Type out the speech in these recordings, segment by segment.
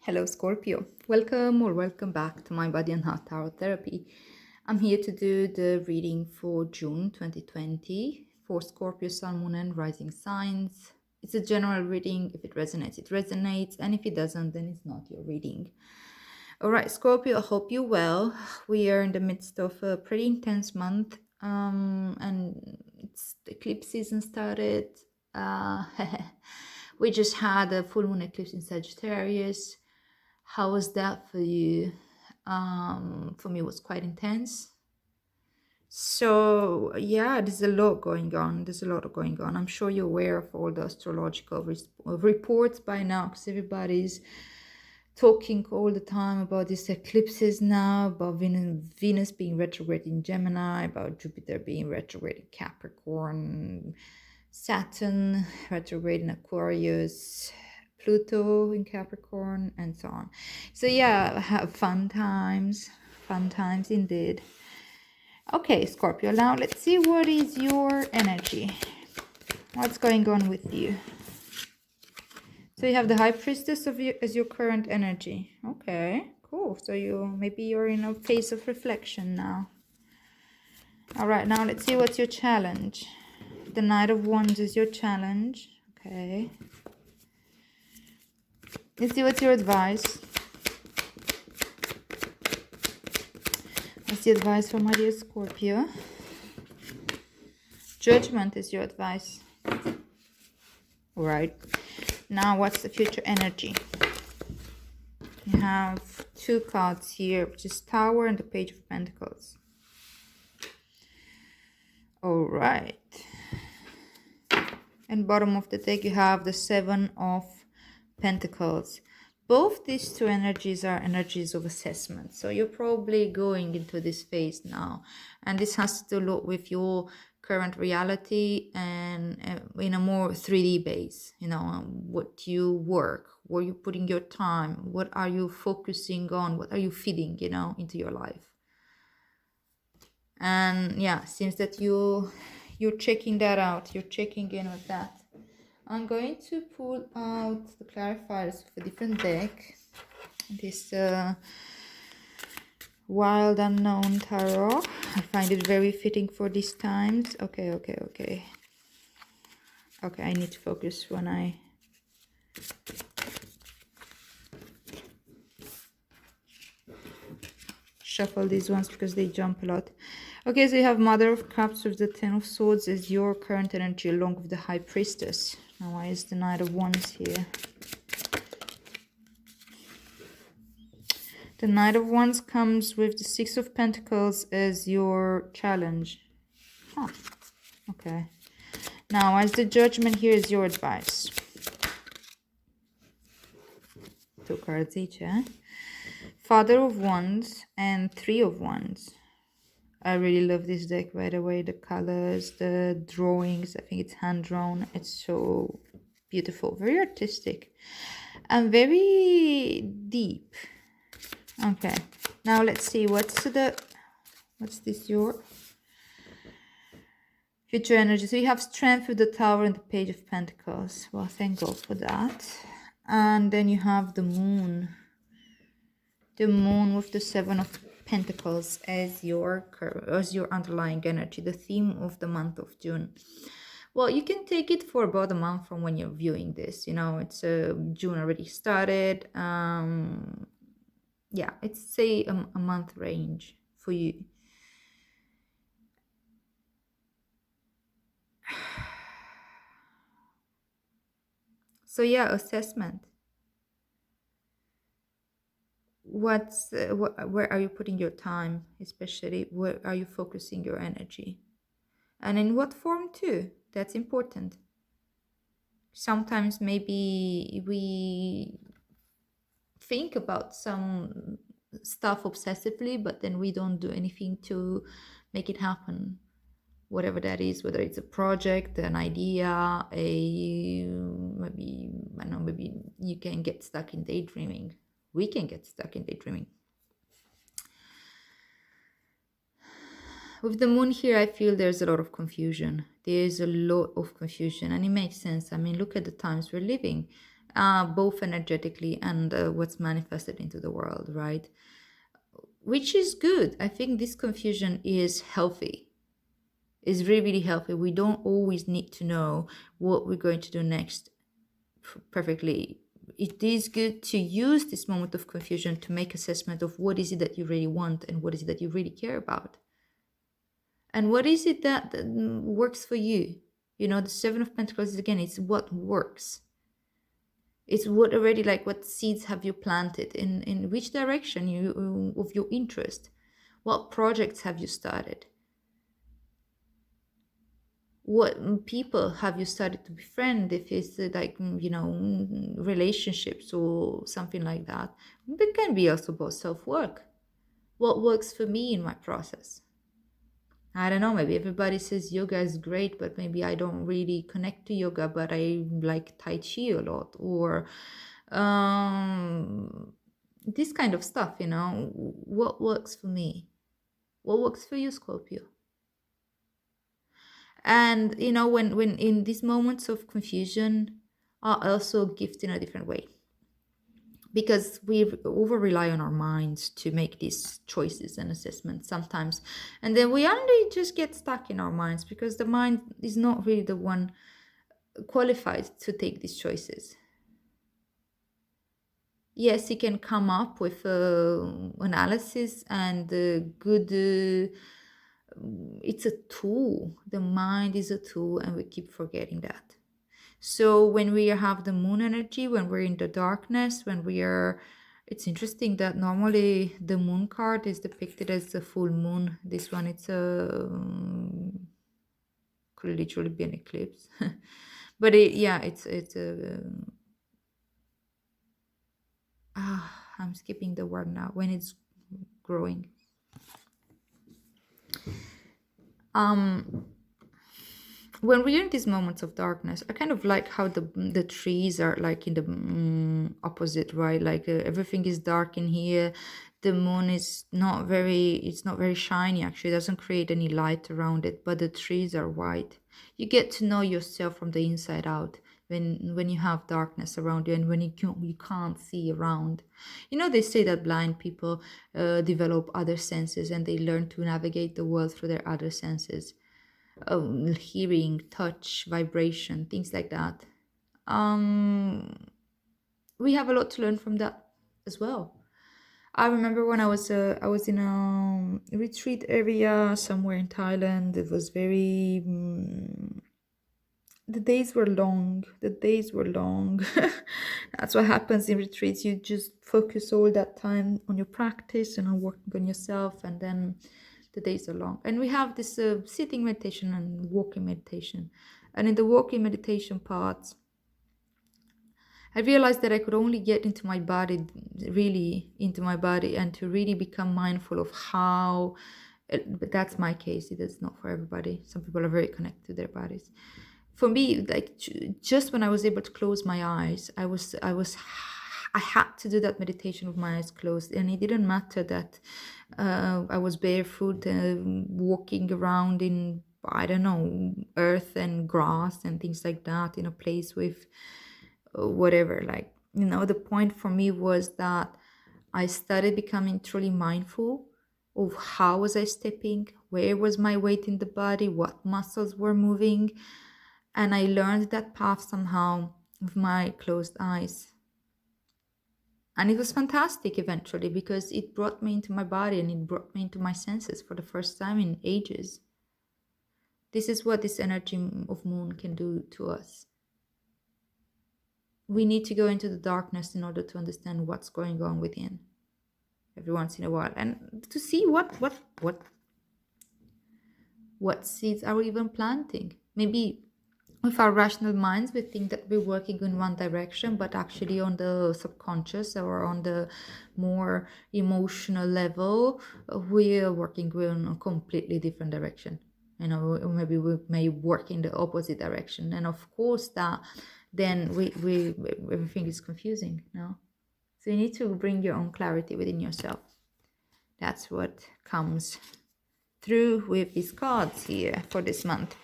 Hello, Scorpio. Welcome or welcome back to my Body and Heart Tarot Therapy. I'm here to do the reading for June 2020 for Scorpio, Sun, Moon, and Rising signs. It's a general reading. If it resonates, it resonates. And if it doesn't, then it's not your reading. All right, Scorpio, I hope you're well. We are in the midst of a pretty intense month. And it's the eclipse season started. We just had a full moon eclipse in Sagittarius. How was that for you? For me, it was quite intense. So yeah, there's a lot going on. I'm sure you're aware of all the astrological reports by now, because everybody's talking all the time about these eclipses now, about Venus being retrograde in Gemini, about Jupiter being retrograde in Capricorn, Saturn retrograde in Aquarius, Pluto in Capricorn, and so on. So yeah, have fun times indeed. Okay, Scorpio, now let's see what is your energy. What's going on with you? So you have the High Priestess of you as your current energy. Okay, cool. So maybe you're in a phase of reflection now. All right, now let's see what's your challenge. The Knight of Wands is your challenge. Okay. Let's see what's your advice. What's the advice for my dear Scorpio? Judgment is your advice. All right. Now, what's the future energy? You have two cards here, which is Tower and the Page of Pentacles. All right. And bottom of the deck, you have the Seven of Pentacles. Both these two energies are energies of assessment. So you're probably going into this phase now. And this has to do a lot with your current reality and in a more 3D base. You know, what you work, where you're putting your time, what are you focusing on, what are you feeding, into your life. And yeah, seems that you're checking that out. You're checking in with that. I'm going to pull out the clarifiers of a different deck. This Wild Unknown Tarot. I find it very fitting for these times. Okay. Okay, I need to focus when I... shuffle these ones because they jump a lot. Okay, so you have Mother of Cups with the Ten of Swords as your current energy along with the High Priestess. Now why is the Knight of Wands here? The Knight of Wands comes with the Six of Pentacles as your challenge. Huh. Okay. Now as the Judgment here is your advice. Two cards each, eh? Father of Wands and Three of Wands. I really love this deck, by the way. The colors, the drawings, I think it's hand-drawn. It's so beautiful, very artistic and very deep. Okay, now let's see, what's this, your future energy? So you have Strength with the Tower and the Page of Pentacles. Well, thank God for that. And then you have the Moon. The Moon with the Seven of Pentacles as your underlying energy, the theme of the month of June. Well, you can take it for about a month from when you're viewing this. It's June already started. Yeah, it's say a month range for you. So yeah, assessment. Where are you putting your time, especially where are you focusing your energy, and in what form too? That's important. Sometimes maybe we think about some stuff obsessively, but then we don't do anything to make it happen, whatever that is, whether it's a project, an idea, maybe I don't know, maybe you can get stuck in daydreaming. We can get stuck in daydreaming. With the Moon here, I feel there's a lot of confusion. There's a lot of confusion, and it makes sense. I mean, look at the times we're living. both energetically and what's manifested into the world, right? Which is good. I think this confusion is healthy. It's really, really healthy. We don't always need to know what we're going to do next perfectly. It is good to use this moment of confusion to make assessment of what is it that you really want and what is it that you really care about. And what is it that works for you? You know, the Seven of Pentacles, again, it's what works. It's what already, like, what seeds have you planted in which direction of your interest? What projects have you started? What people have you started to befriend? If it's like, relationships or something like that. It can be also about self-work. What works for me in my process? I don't know, maybe everybody says yoga is great, but maybe I don't really connect to yoga, but I like Tai Chi a lot, or this kind of stuff, what works for me? What works for you, Scorpio? And, when in these moments of confusion, are also a gift in a different way. Because we over rely on our minds to make these choices and assessments sometimes, and then we only just get stuck in our minds because the mind is not really the one qualified to take these choices. Yes, it can come up with analysis and good. It's a tool. The mind is a tool, and we keep forgetting that. So when we have the moon energy, when we're in the darkness, it's interesting that normally the moon card is depicted as the full moon. This one, it's could literally be an eclipse. But I'm skipping the word now, when it's growing. When we're in these moments of darkness, I kind of like how the trees are like in the opposite, right? Like everything is dark in here. The moon is it's not very shiny, actually. It doesn't create any light around it, but the trees are white. You get to know yourself from the inside out when you have darkness around you and when you can't see around. They say that blind people develop other senses and they learn to navigate the world through their other senses. Hearing, touch, vibration, things like that. We have a lot to learn from that as well. I remember when I was in a retreat area somewhere in Thailand. It was very the days were long. That's what happens in retreats. You just focus all that time on your practice and on working on yourself, and then the days are long. And we have this sitting meditation and walking meditation. And in the walking meditation part, I realized that I could only get into my body, really into my body, and to really become mindful of how, but that's my case. It is not for everybody. Some people are very connected to their bodies. For me, like just when I was able to close my eyes, I had to do that meditation with my eyes closed, and it didn't matter that I was barefoot, walking around in, I don't know, earth and grass and things like that, in a place with whatever. Like, the point for me was that I started becoming truly mindful of how was I stepping, where was my weight in the body, what muscles were moving. And I learned that path somehow with my closed eyes. And it was fantastic eventually, because it brought me into my body and it brought me into my senses for the first time in ages. This is what this energy of moon can do to us. We need to go into the darkness in order to understand what's going on within every once in a while, and to see what seeds are we even planting. Maybe with our rational minds, we think that we're working in one direction, but actually on the subconscious or on the more emotional level, we are working in a completely different direction. Maybe we may work in the opposite direction. And of course that then we everything is confusing, So you need to bring your own clarity within yourself. That's what comes through with these cards here for this month.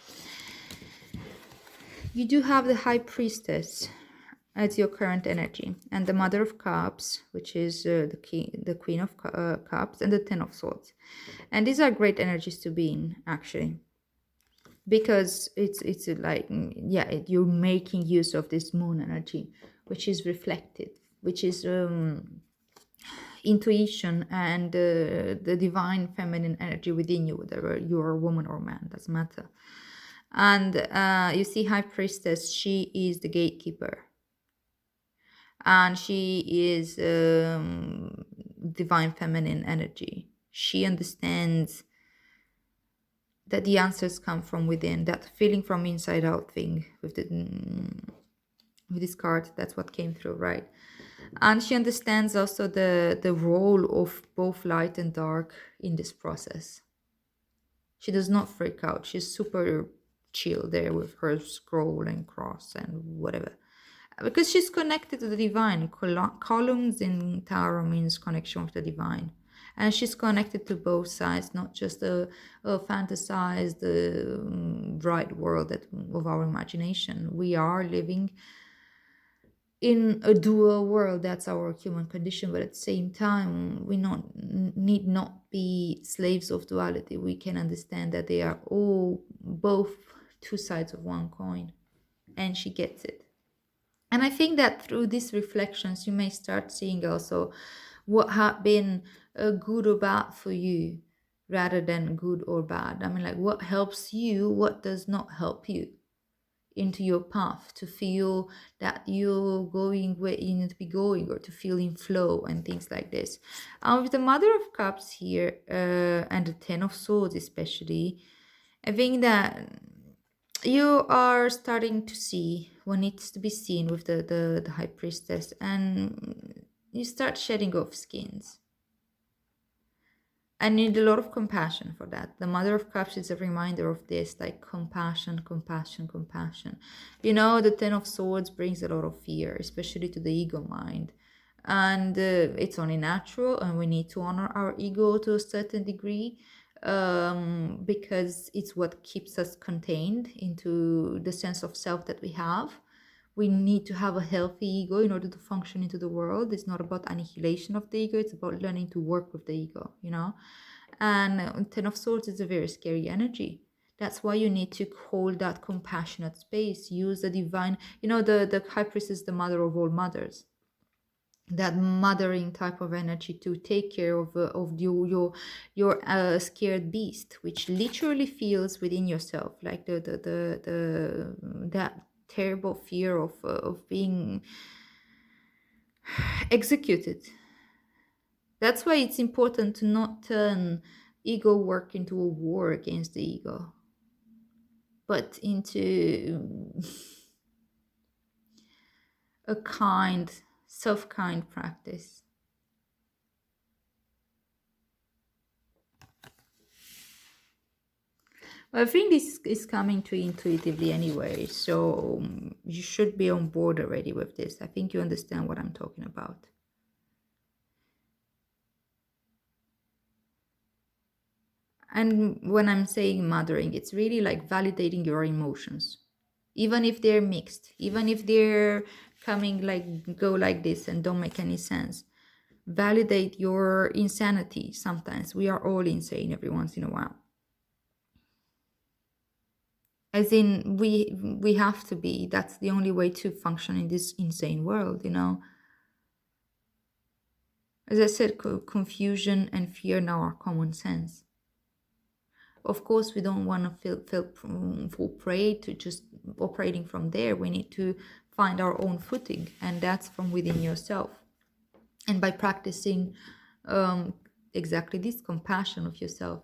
You do have the High Priestess. as your current energy, and the Mother of Cups, which is the Queen of Cups, and the Ten of Swords. And these are great energies to be in, actually, because it's like, yeah, you're making use of this moon energy, which is reflected, which is intuition and the divine feminine energy within you, whether you're a woman or a man, doesn't matter. And you see High Priestess, she is the gatekeeper, and she is divine feminine energy. She understands that the answers come from within, that feeling from inside out thing with this card. That's what came through, right? And she understands also the role of both light and dark in this process. She does not freak out. She's super chill there with her scroll and cross and whatever, because she's connected to the divine. Columns in tarot means connection with the divine, and she's connected to both sides, not just a fantasized bright world of our imagination. We are living in a dual world. That's our human condition, but at the same time, we need not be slaves of duality. We can understand that they are all both two sides of one coin, and she gets it. And I think that through these reflections, you may start seeing also what have been good or bad for you, rather than good or bad. I mean, like, what helps you, what does not help you into your path, to feel that you're going where you need to be going, or to feel in flow and things like this. With the Mother of Cups here and the Ten of Swords especially, I think that you are starting to see what needs to be seen with the High Priestess, and you start shedding off skins. I need a lot of compassion for that. The Mother of Cups is a reminder of this, like compassion, compassion, compassion. You know, the Ten of Swords brings a lot of fear, especially to the ego mind. And it's only natural, and we need to honor our ego to a certain degree, because it's what keeps us contained into the sense of self that we have. We need to have a healthy ego in order to function into the world. It's not about annihilation of the ego, it's about learning to work with the ego, you know. And Ten of Swords is a very scary energy. That's why you need to hold that compassionate space. Use the divine, you know, the High Priestess is the mother of all mothers. That mothering type of energy to take care of your scared beast, which literally feels within yourself, like the that terrible fear of being executed. That's why it's important to not turn ego work into a war against the ego, but into a kind, self-kind practice. I think this is coming to you intuitively anyway, so you should be on board already with this. I think you understand what I'm talking about. And when I'm saying mothering, it's really like validating your emotions, even if they're mixed, even if they're coming like go like this and don't make any sense. Validate your insanity. Sometimes we are all insane every once in a while. As in, we have to be. That's the only way to function in this insane world, you know. As I said, confusion and fear now are common sense. Of course, we don't want to fall prey to just operating from there. We need to find our own footing, and that's from within yourself. And by practicing exactly this compassion of yourself.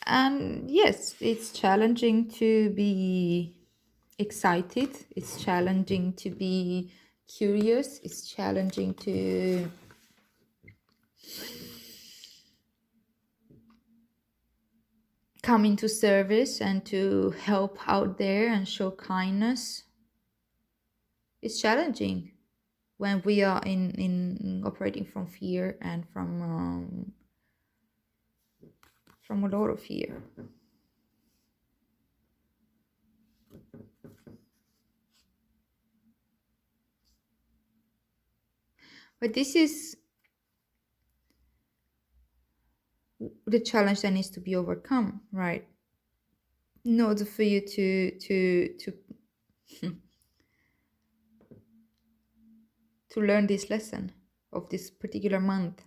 And yes, it's challenging to be excited. It's challenging to be curious. It's challenging to come into service and to help out there and show kindness. It's challenging when we are in operating from fear and from from a lot of fear. But this is the challenge that needs to be overcome, right? In order for you to learn this lesson of this particular month.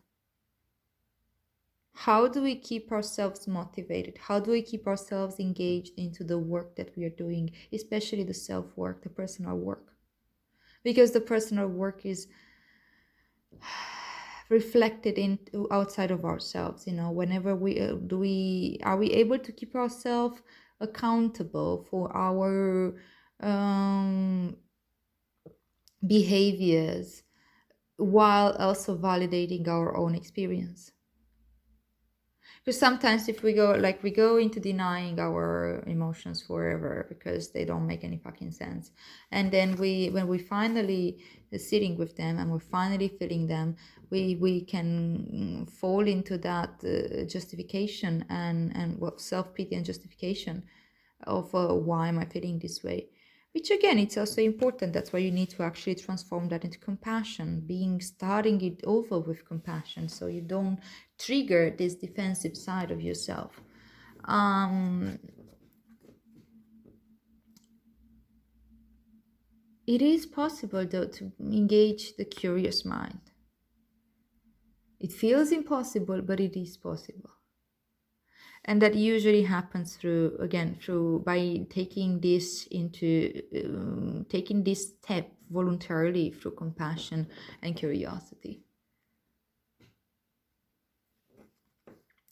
How do we keep ourselves motivated? How do we keep ourselves engaged into the work that we are doing, especially the self-work, the personal work? Because the personal work is reflected into outside of ourselves. Whenever are we able to keep ourselves accountable for our behaviors while also validating our own experience? Because sometimes if we go into denying our emotions forever because they don't make any fucking sense, and then when we finally sitting with them and we're finally feeling them, we can fall into that justification and self-pity and justification of why am I feeling this way, which again, it's also important. That's why you need to actually transform that into compassion, starting it over with compassion, so you don't trigger this defensive side of yourself. It is possible, though, to engage the curious mind. It feels impossible, but it is possible. And that usually happens through by taking this step voluntarily through compassion and curiosity.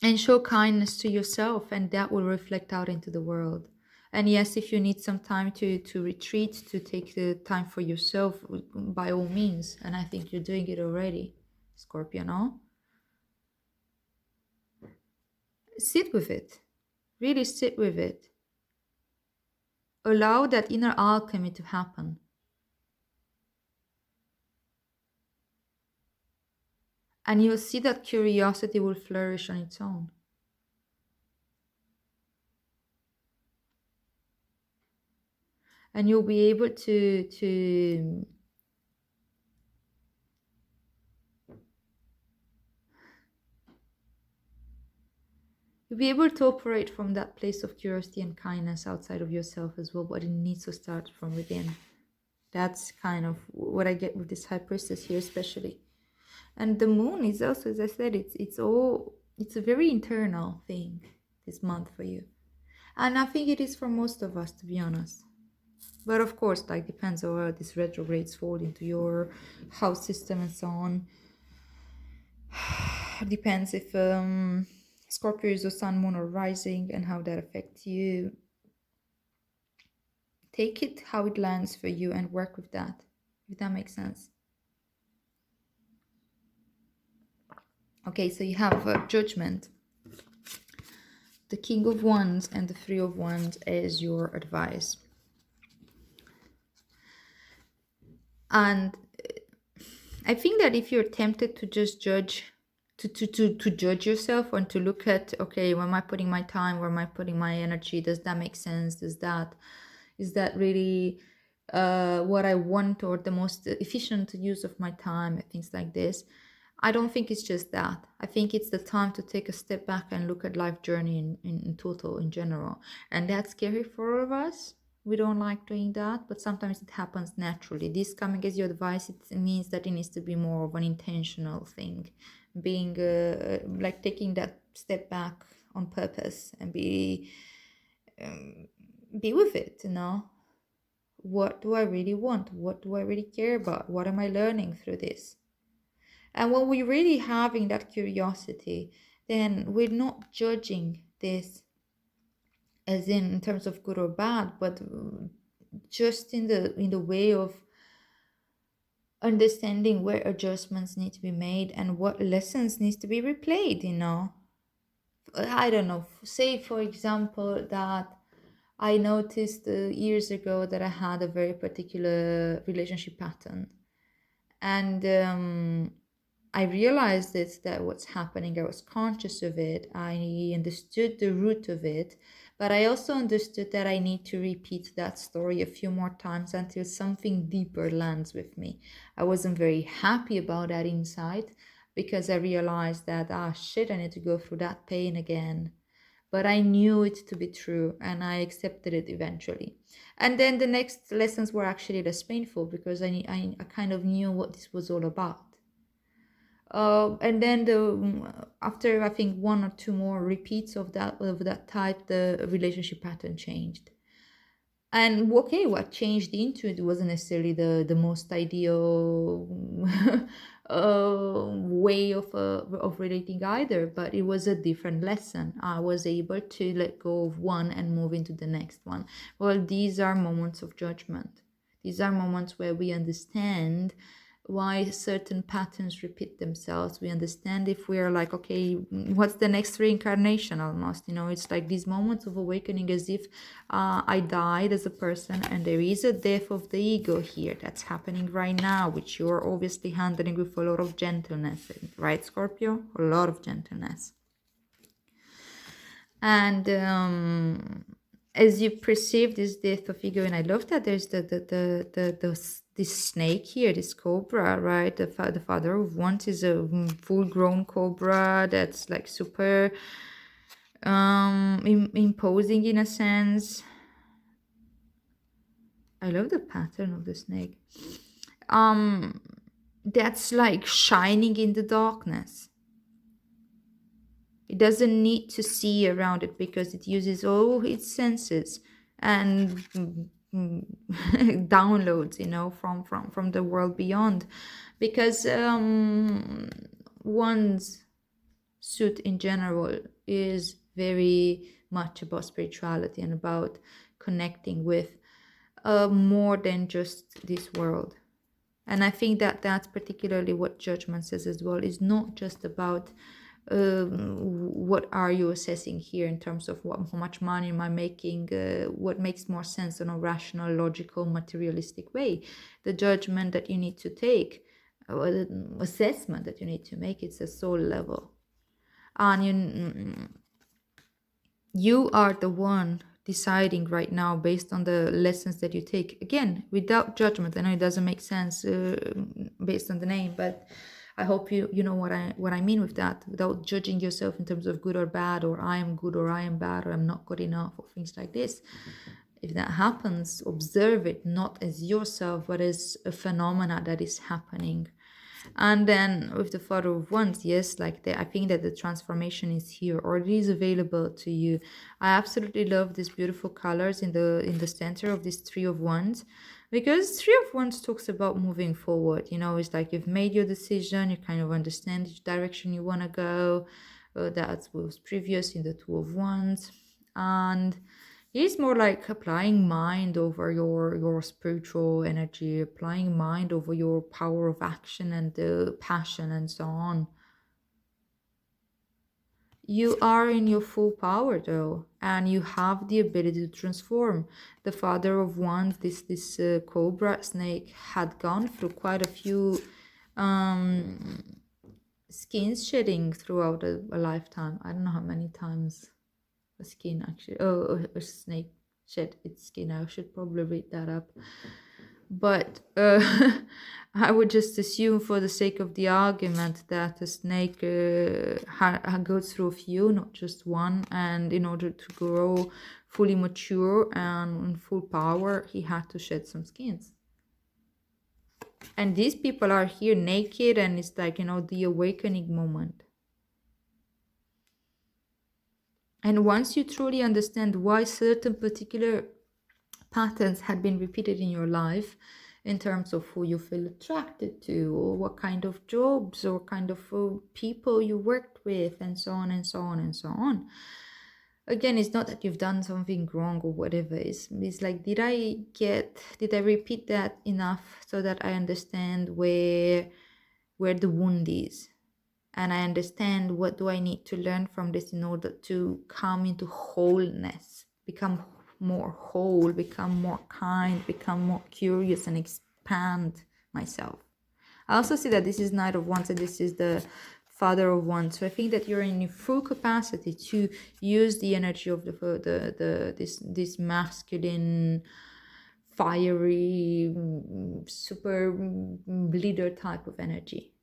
And show kindness to yourself, and that will reflect out into the world. And yes, if you need some time to retreat, to take the time for yourself, by all means. And I think you're doing it already, Scorpio, no? Sit with it. Really sit with it. Allow that inner alchemy to happen. And you'll see that curiosity will flourish on its own. And you'll be able to you'll be able to operate from that place of curiosity and kindness outside of yourself as well, but it needs to start from within. That's kind of what I get with this high priestess here, especially. And the moon is also, as I said, it's a very internal thing this month for you. And I think it is for most of us, to be honest. But of course, depends on where these retrogrades fall into your house system and so on. Depends if Scorpio is a sun, moon, or rising, and how that affects you. Take it how it lands for you and work with that, if that makes sense. Okay, so you have Judgment. The King of Wands and the Three of Wands as your advice. And I think that if you're tempted to just judge, to judge yourself, and to look at, okay, where am I putting my time, where am I putting my energy, does that make sense, is that really what I want, or the most efficient use of my time, and things like this. I don't think it's just that. I think it's the time to take a step back and look at life journey in total, in general. And that's scary for all of us. We don't like doing that, but sometimes it happens naturally. This coming as your advice, it means that it needs to be more of an intentional thing. Being like taking that step back on purpose and be with it, What do I really want? What do I really care about? What am I learning through this? And when we're really having that curiosity, then we're not judging this as in terms of good or bad, but just in the way of understanding where adjustments need to be made and what lessons needs to be replayed. I don't know, say for example that I noticed years ago that I had a very particular relationship pattern, and I realized that what's happening. I was conscious of it. I understood the root of it, but I also understood that I need to repeat that story a few more times until something deeper lands with me. I wasn't very happy about that insight because I realized that, shit, I need to go through that pain again. But I knew it to be true and I accepted it eventually. And then the next lessons were actually less painful because I kind of knew what this was all about. And then after I think one or two more repeats of that type, the relationship pattern changed. And okay, what changed into it wasn't necessarily the most ideal way of relating either, but it was a different lesson. I was able to let go of one and move into the next one. Well, these are moments of judgment. These are moments where we understand why certain patterns repeat themselves. We understand if we are like, okay, what's the next reincarnation almost? It's like these moments of awakening as if I died as a person and there is a death of the ego here that's happening right now, which you're obviously handling with a lot of gentleness, right, Scorpio? A lot of gentleness. And as you perceive this death of ego, and I love that there's this snake here, this cobra, right? The father of wands is a full-grown cobra that's like super imposing in a sense. I love the pattern of the snake. That's like shining in the darkness. It doesn't need to see around it because it uses all its senses and downloads, from the world beyond. Because one's suit in general is very much about spirituality and about connecting with more than just this world. And I think that that's particularly what judgment says as well. It's not just about what are you assessing here in terms of how much money am I making, what makes more sense in a rational, logical, materialistic way. The judgment that you need to take, or the assessment that you need to make, it's a soul level. And you are the one deciding right now based on the lessons that you take, again without judgment. I know it doesn't make sense based on the name, but I hope you know what I mean with that, without judging yourself in terms of good or bad, or I am good or I am bad, or I'm not good enough, or things like this. If that happens, observe it not as yourself but as a phenomena that is happening. And then with the Father of Wands, yes, I think that the transformation is here, or it is available to you. I absolutely love these beautiful colors in the center of this Three of Wands, because Three of Wands talks about moving forward. It's like you've made your decision, you kind of understand which direction you want to go. That was previous in the Two of Wands, and it's more like applying mind over your spiritual energy, applying mind over your power of action and passion and so on. You are in your full power though, and you have the ability to transform. The Father of Wands, this cobra snake, had gone through quite a few skins shedding throughout a lifetime. I don't know how many times a skin actually, a snake shed its skin. I should probably read that up, but I would just assume, for the sake of the argument, that a snake goes through a few, not just one, and in order to grow fully mature and in full power, he had to shed some skins. And these people are here naked, and it's like, the awakening moment. And once you truly understand why certain particular patterns had been repeated in your life, in terms of who you feel attracted to, or what kind of jobs or kind of people you worked with, and so on and so on and so on. Again, it's not that you've done something wrong or whatever. It's like, did I repeat that enough so that I understand where the wound is? And I understand what do I need to learn from this in order to come into wholeness, become more whole, become more kind, become more curious, and expand myself. I also see that this is Knight of Wands and this is the Father of Wands. So I think that you're in full capacity to use the energy of this masculine, fiery, super leader type of energy.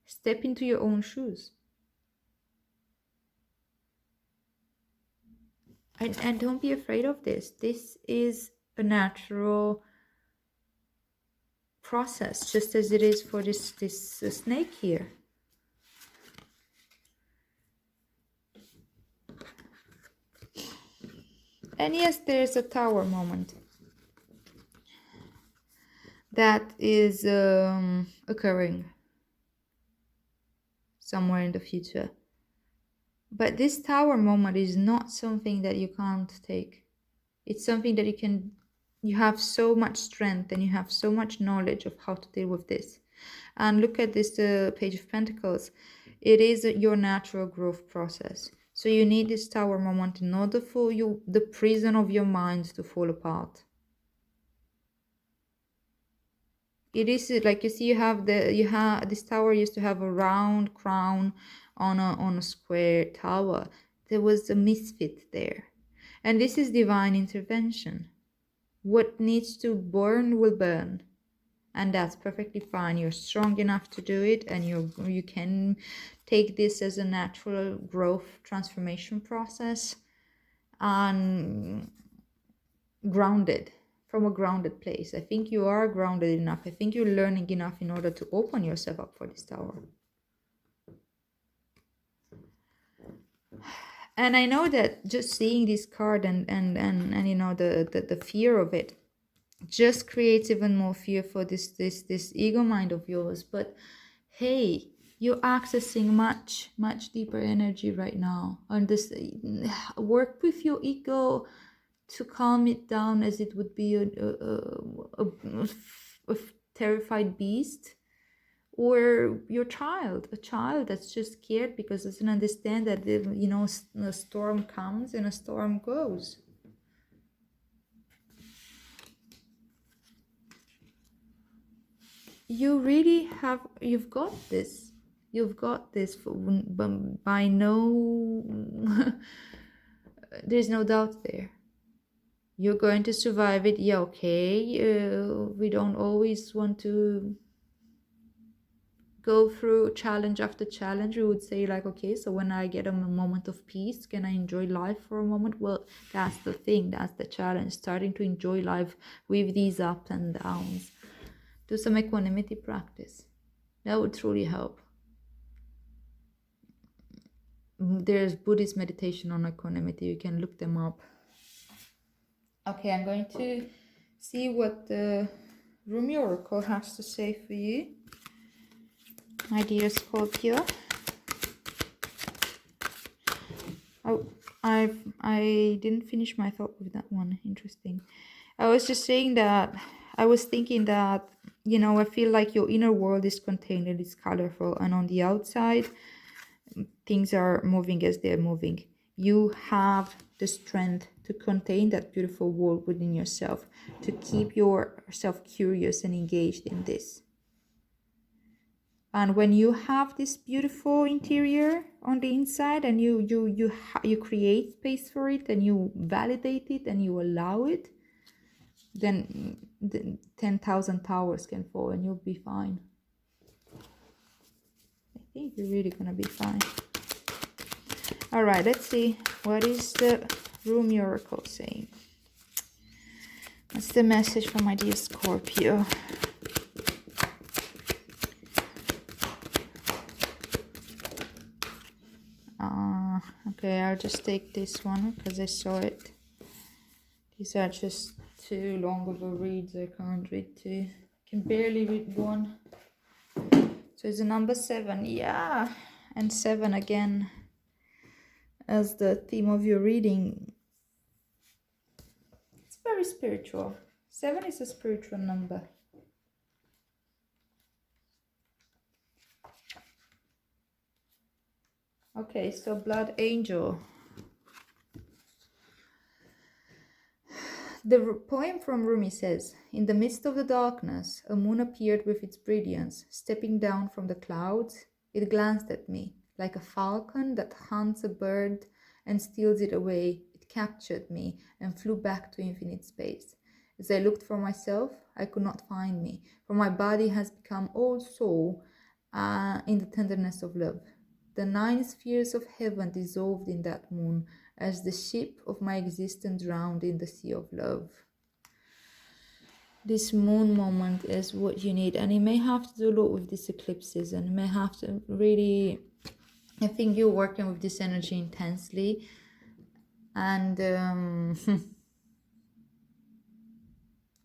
Step into your own shoes. And don't be afraid of this. This is a natural process, just as it is for this snake here. And yes, there's a Tower moment that is occurring somewhere in the future. But this Tower moment is not something that you can't take. It's something that you have so much strength and you have so much knowledge of how to deal with this. And look at this Page of Pentacles. It is your natural growth process. So you need this Tower moment in order for the prison of your mind to fall apart. It is like, you see, you have this tower used to have a round crown on a square tower. There was a misfit there, and this is divine intervention. What needs to burn will burn, and that's perfectly fine. You're strong enough to do it, and you can take this as a natural growth transformation process, and grounded, from a grounded place. I think you are grounded enough. I think you're learning enough in order to open yourself up for this Tower. And I know that just seeing this card and you know, the fear of it just creates even more fear for this ego mind of yours. But hey, you're accessing much deeper energy right now. And this, work with your ego to calm it down, as it would be a terrified beast, or your child, a child that's just scared because doesn't understand that, you know, a storm comes and a storm goes. You really have, you've got this. You've got this by no there's no doubt there. You're going to survive it. Yeah, okay. We don't always want to go through challenge after challenge. We would say like, okay, so when I get a moment of peace, can I enjoy life for a moment? Well, that's the thing. That's the challenge. Starting to enjoy life with these ups and downs. Do some equanimity practice. That would truly help. There's Buddhist meditation on equanimity. You can look them up. Okay, I'm going to see what the Rumi Oracle has to say for you, my dear Scorpio. Oh, I didn't finish my thought with that one. Interesting. I was just saying that I was thinking that, you know, I feel like your inner world is contained and it's colorful, and on the outside things are moving as they're moving. You have the strength to contain that beautiful world within yourself, to keep yourself curious and engaged in this. And when you have this beautiful interior on the inside, and you create space for it, and you validate it, and you allow it, then 10,000 towers can fall and you'll be fine. I think you're really gonna be fine. All right, let's see, what is the Rumi Oracle saying? What's the message from my dear Scorpio? Okay, I'll just take this one because I saw it. These are just too long of a read, so I can't read two. I can barely read one. So it's a number 7, yeah, and 7 again as the theme of your reading. It's very spiritual. 7 is a spiritual number. Okay, so Blood Angel. The poem from Rumi says, "In the midst of the darkness, a moon appeared with its brilliance. Stepping down from the clouds, it glanced at me. Like a falcon that hunts a bird and steals it away, it captured me and flew back to infinite space. As I looked for myself, I could not find me, for my body has become all soul in the tenderness of love. The 9 spheres of heaven dissolved in that moon, as the ship of my existence drowned in the sea of love." This moon moment is what you need, and it may have to do a lot with these eclipses, and it may have to really, I think you're working with this energy intensely, and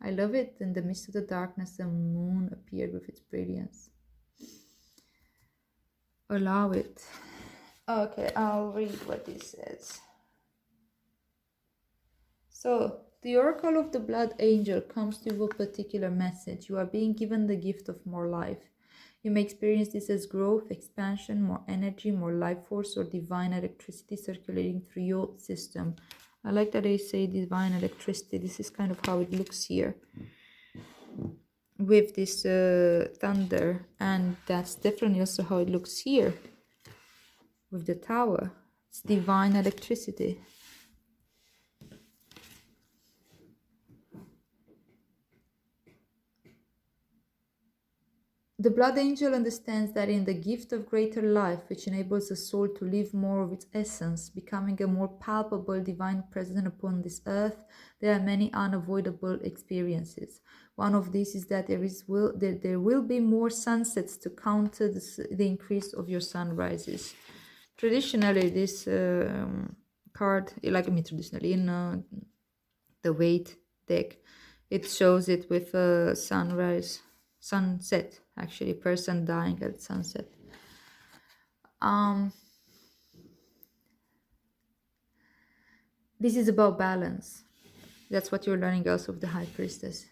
I love it. In the midst of the darkness, the moon appeared with its brilliance. Allow it. Okay, I'll read what this says. So, the oracle of the blood angel comes to you with a particular message. You are being given the gift of more life. You may experience this as growth, expansion, more energy, more life force, or divine electricity circulating through your system. I like that they say divine electricity. This is kind of how it looks here with this thunder, and that's definitely also how it looks here with the tower. It's divine electricity. The blood angel understands that in the gift of greater life, which enables the soul to live more of its essence, becoming a more palpable divine presence upon this earth, there are many unavoidable experiences. One of these is that there will be more sunsets to counter the increase of your sunrises. Traditionally, this card, traditionally in the weight deck, it shows it with a sunset, actually, person dying at sunset. This is about balance. That's what you're learning also with the High Priestess.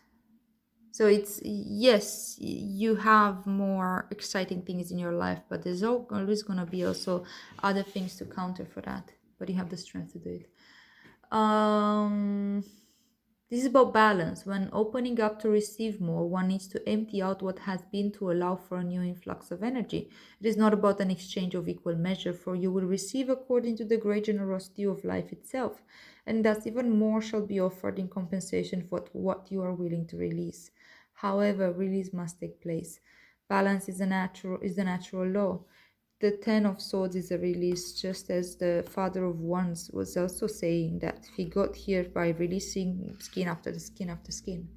So it's, yes, you have more exciting things in your life, but there's always going to be also other things to counter for that, but you have the strength to do it. This is about balance. When opening up to receive more, one needs to empty out what has been to allow for a new influx of energy. It is not about an exchange of equal measure, for you will receive according to the great generosity of life itself, and thus even more shall be offered in compensation for what you are willing to release. However, release must take place. Balance is the natural law. The Ten of Swords is a release, just as the Father of Wands was also saying that he got here by releasing skin after skin after skin.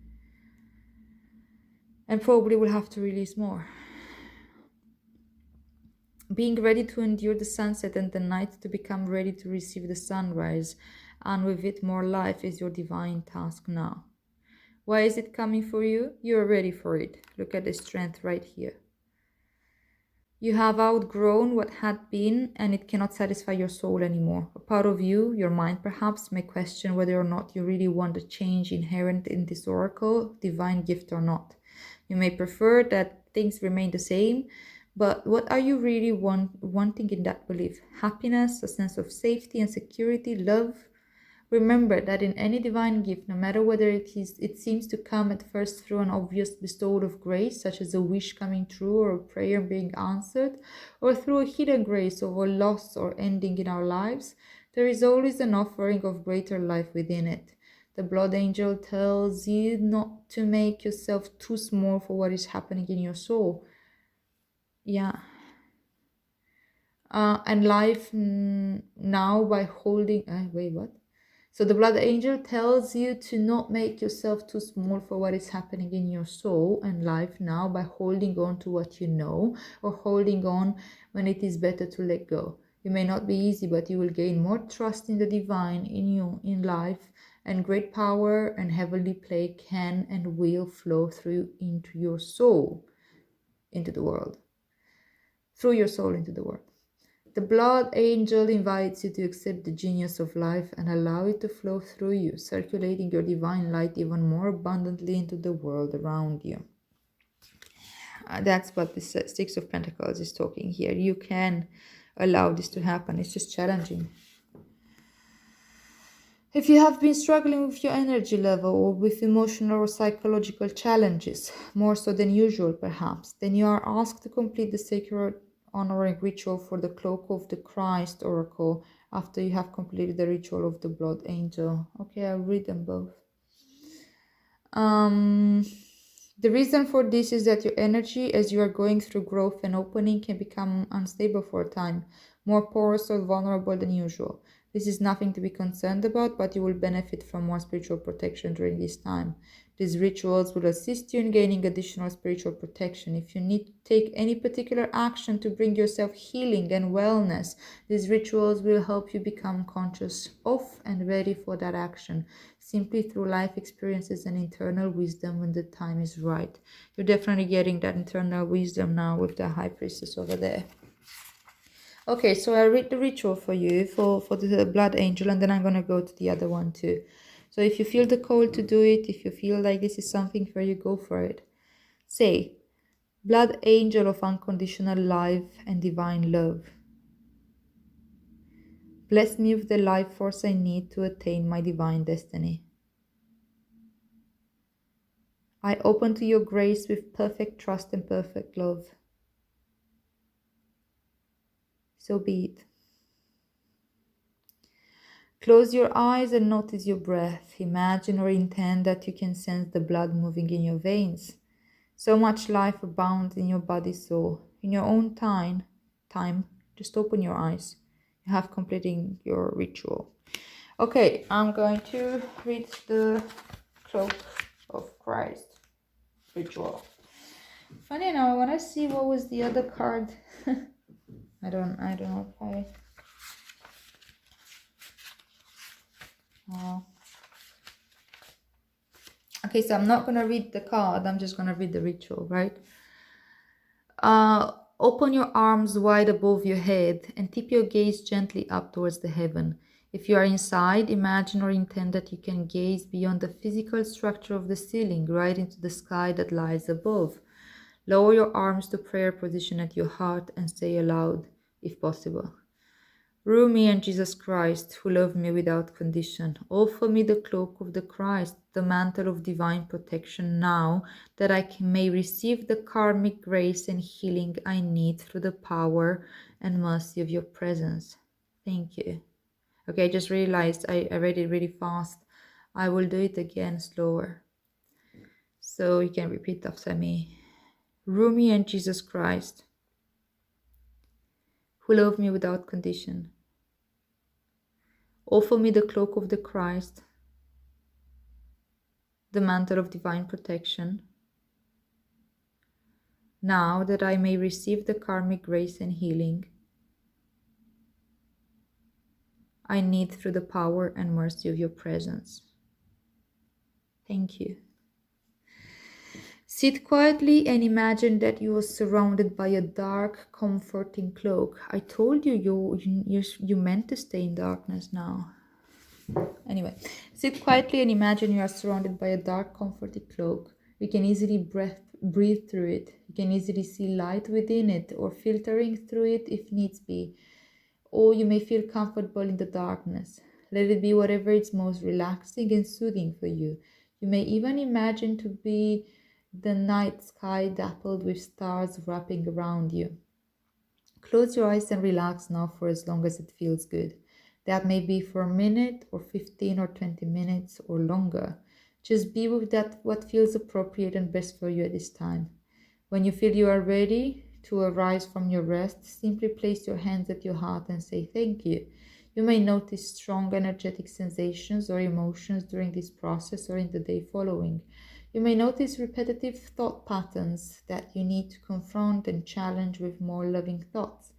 And probably will have to release more. Being ready to endure the sunset and the night to become ready to receive the sunrise, and with it more life, is your divine task now. Why is it coming for you? You are ready for it. Look at the strength right here. You have outgrown what had been, and it cannot satisfy your soul anymore. A part of you, your mind perhaps, may question whether or not you really want the change inherent in this oracle, divine gift or not. You may prefer that things remain the same, but what are you really wanting in that belief? Happiness, a sense of safety and security, love? Remember that in any divine gift, no matter whether it seems to come at first through an obvious bestowal of grace, such as a wish coming true or a prayer being answered, or through a hidden grace of a loss or ending in our lives, there is always an offering of greater life within it. The blood angel tells you not to make yourself too small for what is happening in your soul. Yeah. And life now by holding... wait, what? So the blood angel tells you to not make yourself too small for what is happening in your soul and life now by holding on to what you know, or holding on when it is better to let go. It may not be easy, but you will gain more trust in the divine in you, in life, and great power and heavenly play can and will flow through into your soul, into the world. Through your soul into the world. The blood angel invites you to accept the genius of life and allow it to flow through you, circulating your divine light even more abundantly into the world around you. That's what the Six of Pentacles is talking here. You can allow this to happen. It's just challenging. If you have been struggling with your energy level or with emotional or psychological challenges, more so than usual perhaps, then you are asked to complete the sacred honoring ritual for the cloak of the Christ oracle after you have completed the ritual of the blood angel. Okay, I'll read them both. Um, the reason for this is that your energy, as you are going through growth and opening, can become unstable for a time, more porous or vulnerable than usual. This is nothing to be concerned about, but you will benefit from more spiritual protection during this time. These rituals will assist you in gaining additional spiritual protection. If you need to take any particular action to bring yourself healing and wellness, these rituals will help you become conscious of and ready for that action, simply through life experiences and internal wisdom when the time is right. You're definitely getting that internal wisdom now with the High Priestess over there. Okay, so I read the ritual for you for the blood angel, and then I'm going to go to the other one too. So if you feel the call to do it, if you feel like this is something for you, go for it. Say, blood angel of unconditional life and divine love, bless me with the life force I need to attain my divine destiny. I open to your grace with perfect trust and perfect love. So be it. Close your eyes and notice your breath. Imagine or intend that you can sense the blood moving in your veins. So much life abounds in your body soul. In your own time, just open your eyes. You have completing your ritual. Okay, I'm going to read the Cloak of Christ ritual. Funny enough, I want to see what was the other card. I don't know if I... Okay, so I'm not going to read the card. I'm just going to read the ritual, right? Open your arms wide above your head and tip your gaze gently up towards the heaven. If you are inside, imagine or intend that you can gaze beyond the physical structure of the ceiling right into the sky that lies above. Lower your arms to prayer position at your heart and say aloud, if possible. Through me and Jesus Christ, who love me without condition, offer me the cloak of the Christ, the mantle of divine protection now, that I may receive the karmic grace and healing I need through the power and mercy of your presence. Thank you. Okay, I just realized I read it really fast. I will do it again slower, so you can repeat after me. Through me and Jesus Christ, who love me without condition, offer me the cloak of the Christ, the mantle of divine protection, now that I may receive the karmic grace and healing I need through the power and mercy of your presence. Thank you. Sit quietly and imagine that you are surrounded by a dark, comforting cloak. I told you you meant to stay in darkness now. Anyway, sit quietly and imagine you are surrounded by a dark, comforting cloak. You can easily breathe through it. You can easily see light within it or filtering through it if needs be. Or you may feel comfortable in the darkness. Let it be whatever is most relaxing and soothing for you. You may even imagine to be the night sky dappled with stars wrapping around you. Close your eyes and relax now for as long as it feels good. That may be for a minute or 15 or 20 minutes or longer. Just be with that what feels appropriate and best for you at this time. When you feel you are ready to arise from your rest, simply place your hands at your heart and say thank you. You may notice strong energetic sensations or emotions during this process or in the day following. You may notice repetitive thought patterns that you need to confront and challenge with more loving thoughts.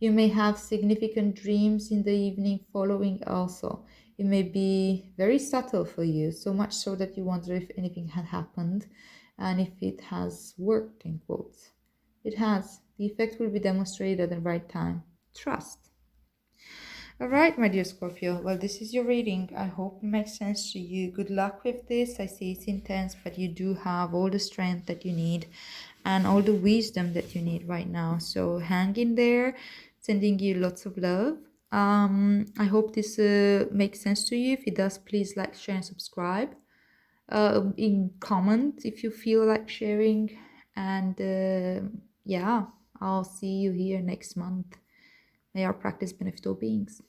You may have significant dreams in the evening following also. It may be very subtle for you, so much so that you wonder if anything had happened and if it has worked, in quotes. It has. The effect will be demonstrated at the right time. Trust. Alright, my dear Scorpio. Well, this is your reading. I hope it makes sense to you. Good luck with this. I see it's intense, but you do have all the strength that you need and all the wisdom that you need right now. So hang in there. Sending you lots of love. I hope this makes sense to you. If it does, please like, share, and subscribe. In comment if you feel like sharing. And yeah, I'll see you here next month. May our practice benefit all beings.